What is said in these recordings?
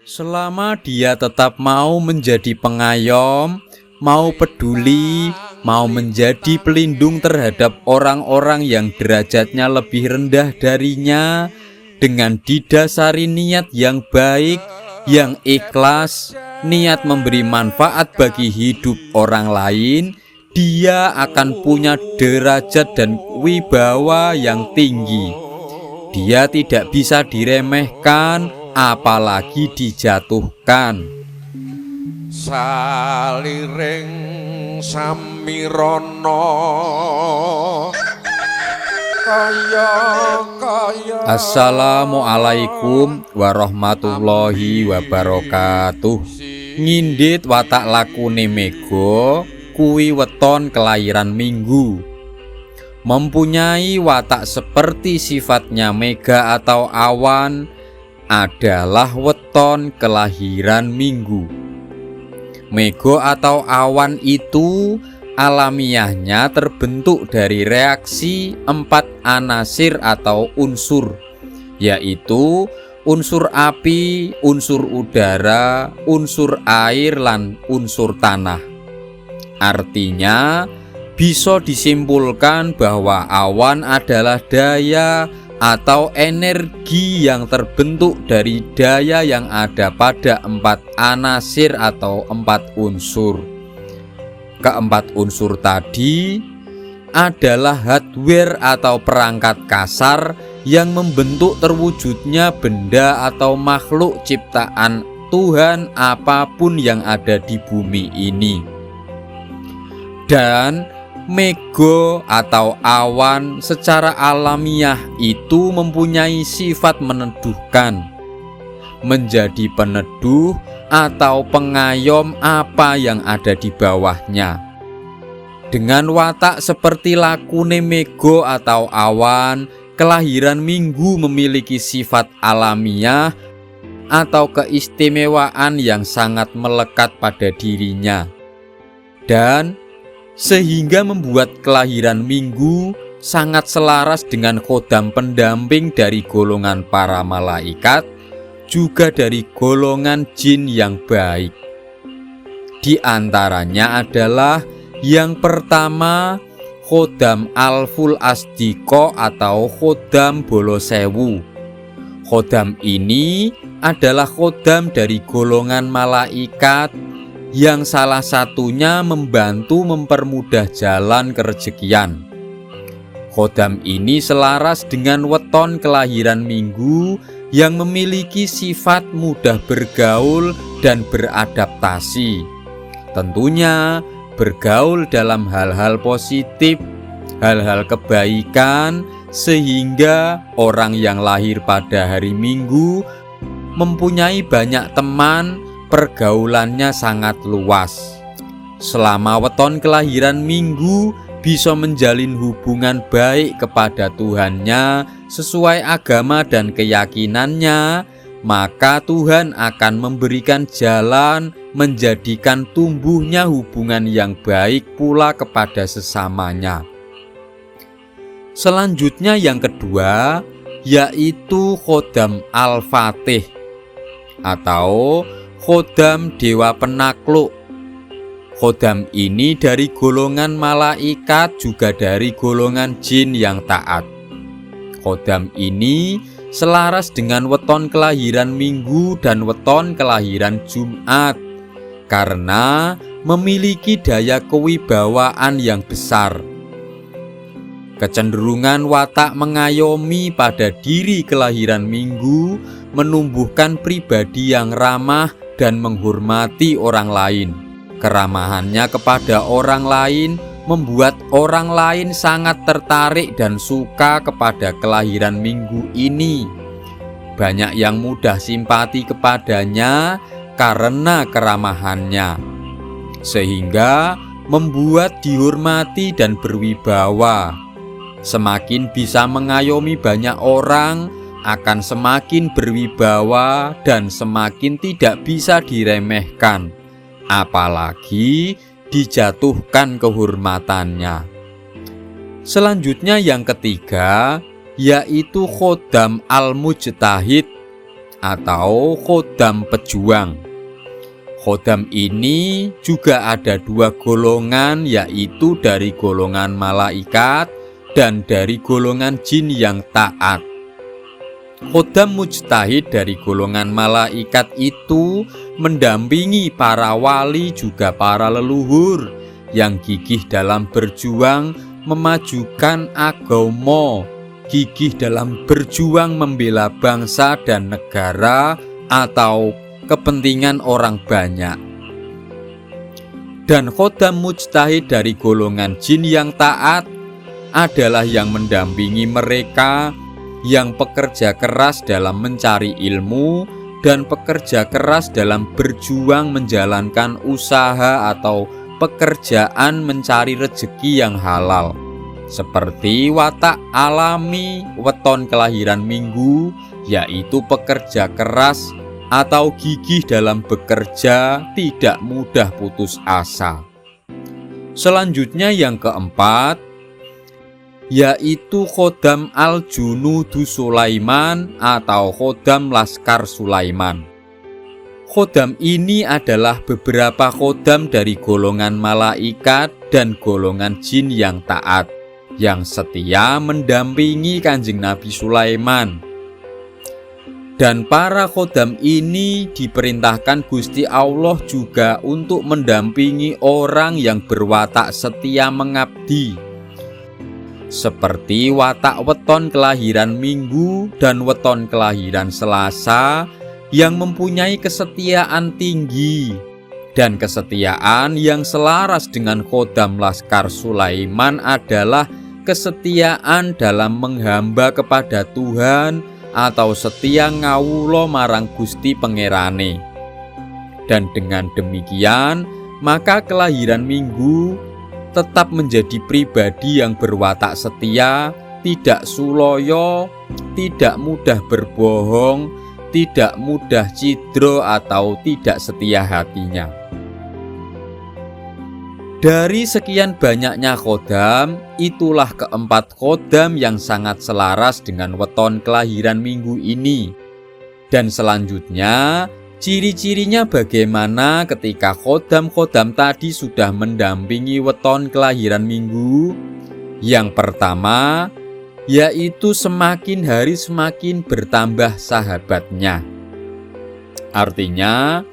Selama dia tetap mau menjadi pengayom, mau peduli, mau menjadi pelindung terhadap orang-orang yang derajatnya lebih rendah darinya, dengan didasari niat yang baik, yang ikhlas, niat memberi manfaat bagi hidup orang lain, dia akan punya derajat dan wibawa yang tinggi. Dia tidak bisa diremehkan, apalagi dijatuhkan. Saliring samirana kaya. Assalamualaikum warahmatullahi wabarakatuh. Ngindit watak lakune Mega kuwi weton kelahiran Minggu. Mempunyai watak seperti sifatnya Mega atau awan adalah weton kelahiran Minggu. Mega atau awan itu alamiahnya terbentuk dari reaksi 4 anasir atau unsur, yaitu unsur api, unsur udara, unsur air, lan unsur tanah. Artinya, bisa disimpulkan bahwa awan adalah daya atau energi yang terbentuk dari daya yang ada pada 4 anasir atau 4 unsur. Keempat unsur tadi adalah hardware atau perangkat kasar yang membentuk terwujudnya benda atau makhluk ciptaan Tuhan apapun yang ada di bumi ini. Dan Mega atau awan secara alamiah itu mempunyai sifat meneduhkan, menjadi peneduh atau pengayom apa yang ada di bawahnya. Dengan watak seperti lakune Mega atau awan, kelahiran Minggu memiliki sifat alamiah atau keistimewaan yang sangat melekat pada dirinya, dan sehingga membuat kelahiran Minggu sangat selaras dengan khodam pendamping dari golongan para malaikat, juga dari golongan jin yang baik. Di antaranya adalah yang pertama, khodam Alful Asdiko atau khodam Bolosewu. Khodam ini adalah khodam dari golongan malaikat yang salah satunya membantu mempermudah jalan kerejekian. Khodam ini selaras dengan weton kelahiran Minggu yang memiliki sifat mudah bergaul dan beradaptasi. Tentunya bergaul dalam hal-hal positif, hal-hal kebaikan, sehingga orang yang lahir pada hari Minggu mempunyai banyak teman, pergaulannya sangat luas. Selama weton kelahiran Minggu bisa menjalin hubungan baik kepada Tuhannya sesuai agama dan keyakinannya, maka Tuhan akan memberikan jalan menjadikan tumbuhnya hubungan yang baik pula kepada sesamanya. Selanjutnya yang kedua, yaitu khodam Al-Fatih atau khodam Dewa Penakluk. Khodam ini dari golongan malaikat, juga dari golongan jin yang taat. Khodam ini selaras dengan weton kelahiran Minggu dan weton kelahiran Jumat, karena memiliki daya kewibawaan yang besar. Kecenderungan watak mengayomi pada diri kelahiran Minggu menumbuhkan pribadi yang ramah dan menghormati orang lain. Keramahannya kepada orang lain membuat orang lain sangat tertarik dan suka kepada kelahiran Minggu ini. Banyak yang mudah simpati kepadanya karena keramahannya, sehingga membuat dihormati dan berwibawa. Semakin bisa mengayomi banyak orang, akan semakin berwibawa dan semakin tidak bisa diremehkan, apalagi dijatuhkan kehormatannya. Selanjutnya yang ketiga, yaitu khodam Al-Mujtahid atau khodam pejuang. Khodam ini juga ada dua golongan, yaitu dari golongan malaikat dan dari golongan jin yang taat. Khodam mujtahid dari golongan malaikat itu mendampingi para wali juga para leluhur yang gigih dalam berjuang memajukan agama, gigih dalam berjuang membela bangsa dan negara atau kepentingan orang banyak. Dan khodam mujtahid dari golongan jin yang taat adalah yang mendampingi mereka yang pekerja keras dalam mencari ilmu dan pekerja keras dalam berjuang menjalankan usaha atau pekerjaan mencari rezeki yang halal, seperti watak alami weton kelahiran minggu, yaitu pekerja keras atau gigih dalam bekerja, tidak mudah putus asa. Selanjutnya yang keempat, yaitu khodam al-junudu Sulaiman atau khodam Laskar Sulaiman. Khodam ini adalah beberapa khodam dari golongan malaikat dan golongan jin yang taat, yang setia mendampingi Kanjeng Nabi Sulaiman. Dan para khodam ini diperintahkan Gusti Allah juga untuk mendampingi orang yang berwatak setia mengabdi, seperti watak weton kelahiran Minggu dan weton kelahiran Selasa yang mempunyai kesetiaan tinggi. Dan kesetiaan yang selaras dengan khodam Laskar Sulaiman adalah kesetiaan dalam menghamba kepada Tuhan atau setia ngawula marang Gusti Pangerane. Dan dengan demikian, maka kelahiran Minggu tetap menjadi pribadi yang berwatak setia, tidak suloyo, tidak mudah berbohong, tidak mudah cidro atau tidak setia hatinya. Dari sekian banyaknya khodam, itulah keempat khodam yang sangat selaras dengan weton kelahiran Minggu ini. Dan selanjutnya, ciri-cirinya bagaimana ketika khodam-khodam tadi sudah mendampingi weton kelahiran Minggu? Yang pertama, yaitu semakin hari semakin bertambah sahabatnya. Artinya,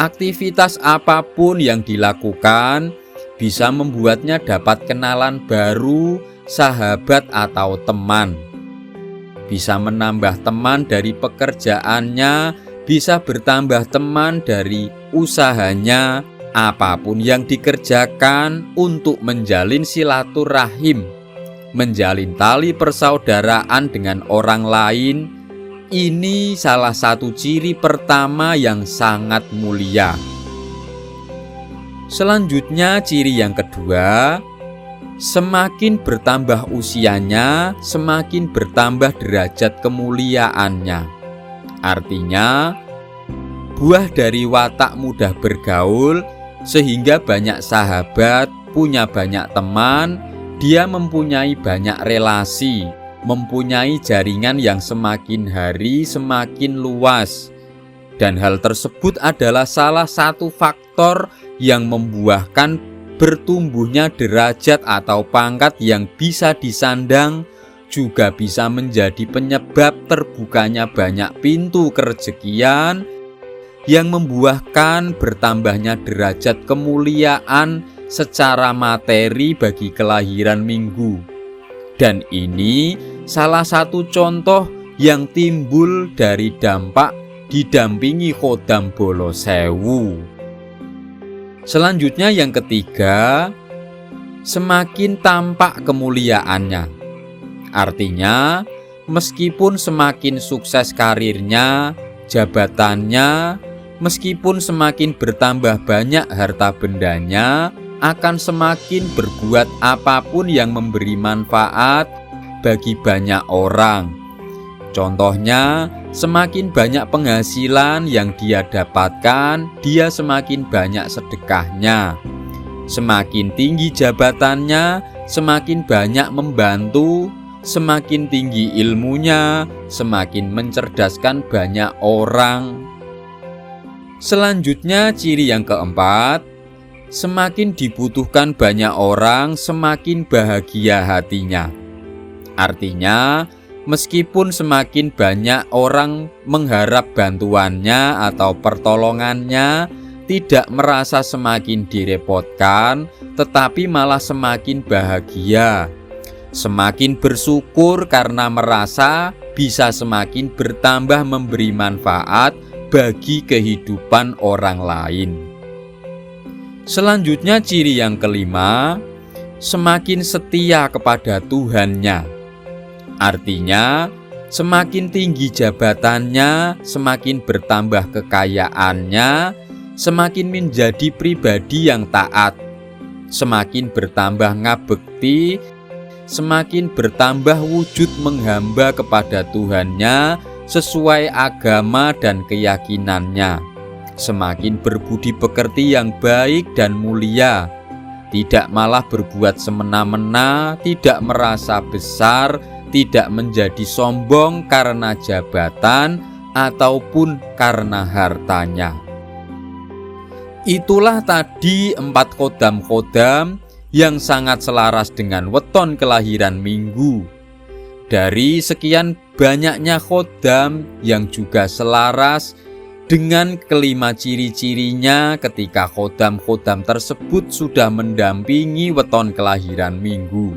aktivitas apapun yang dilakukan bisa membuatnya dapat kenalan baru, sahabat atau teman. Bisa menambah teman dari pekerjaannya, bisa bertambah teman dari usahanya, apapun yang dikerjakan untuk menjalin silaturahim, menjalin tali persaudaraan dengan orang lain. Ini salah satu ciri pertama yang sangat mulia. Selanjutnya ciri yang kedua, semakin bertambah usianya, semakin bertambah derajat kemuliaannya. Artinya, buah dari watak mudah bergaul, sehingga banyak sahabat, punya banyak teman, dia mempunyai banyak relasi, mempunyai jaringan yang semakin hari semakin luas. Dan hal tersebut adalah salah satu faktor yang membuahkan bertumbuhnya derajat atau pangkat yang bisa disandang, juga bisa menjadi penyebab terbukanya banyak pintu kerejekian yang membuahkan bertambahnya derajat kemuliaan secara materi bagi kelahiran Minggu. Dan ini salah satu contoh yang timbul dari dampak didampingi khodam Bolo Sewu. Selanjutnya yang ketiga, semakin tampak kemuliaannya. Artinya, meskipun semakin sukses karirnya, jabatannya, meskipun semakin bertambah banyak harta bendanya, akan semakin berbuat apapun yang memberi manfaat bagi banyak orang. Contohnya, semakin banyak penghasilan yang dia dapatkan, dia semakin banyak sedekahnya. Semakin tinggi jabatannya, semakin banyak membantu, semakin tinggi ilmunya, semakin mencerdaskan banyak orang. Selanjutnya, ciri yang keempat, semakin dibutuhkan banyak orang, semakin bahagia hatinya. Artinya, meskipun semakin banyak orang mengharap bantuannya atau pertolongannya, tidak merasa semakin direpotkan, tetapi malah semakin bahagia. Semakin bersyukur karena merasa bisa semakin bertambah memberi manfaat bagi kehidupan orang lain. Selanjutnya, ciri yang kelima, semakin setia kepada Tuhannya. Artinya, semakin tinggi jabatannya, semakin bertambah kekayaannya, semakin menjadi pribadi yang taat, semakin bertambah ngabekti, semakin bertambah wujud menghamba kepada Tuhannya sesuai agama dan keyakinannya, semakin berbudi pekerti yang baik dan mulia, tidak malah berbuat semena-mena, tidak merasa besar, tidak menjadi sombong karena jabatan ataupun karena hartanya. Itulah tadi 4 kodam-kodam yang sangat selaras dengan weton kelahiran Minggu. Dari sekian banyaknya kodam yang juga selaras dengan kelima ciri-cirinya ketika kodam-kodam tersebut sudah mendampingi weton kelahiran Minggu.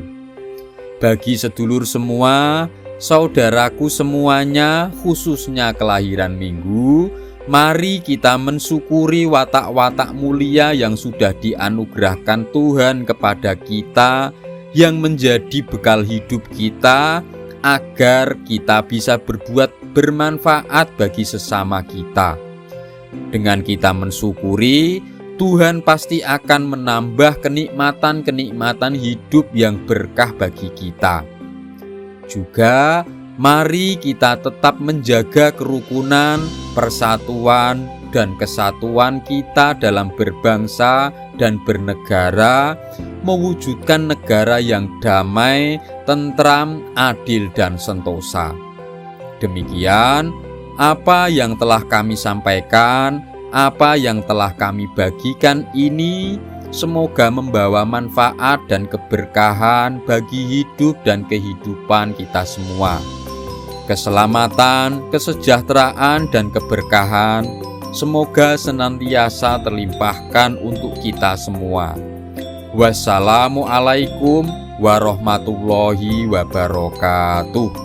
Bagi sedulur semua, saudaraku semuanya, khususnya kelahiran Minggu, mari kita mensyukuri watak-watak mulia yang sudah dianugerahkan Tuhan kepada kita, yang menjadi bekal hidup kita, agar kita bisa berbuat bermanfaat bagi sesama kita. Dengan kita mensyukuri, Tuhan pasti akan menambah kenikmatan-kenikmatan hidup yang berkah bagi kita. Juga mari kita tetap menjaga kerukunan, persatuan, dan kesatuan kita dalam berbangsa dan bernegara, mewujudkan negara yang damai, tentram, adil, dan sentosa. Demikian apa yang telah kami sampaikan, apa yang telah kami bagikan ini, semoga membawa manfaat dan keberkahan bagi hidup dan kehidupan kita semua. Keselamatan, kesejahteraan, dan keberkahan semoga senantiasa terlimpahkan untuk kita semua. Wassalamualaikum warahmatullahi wabarakatuh.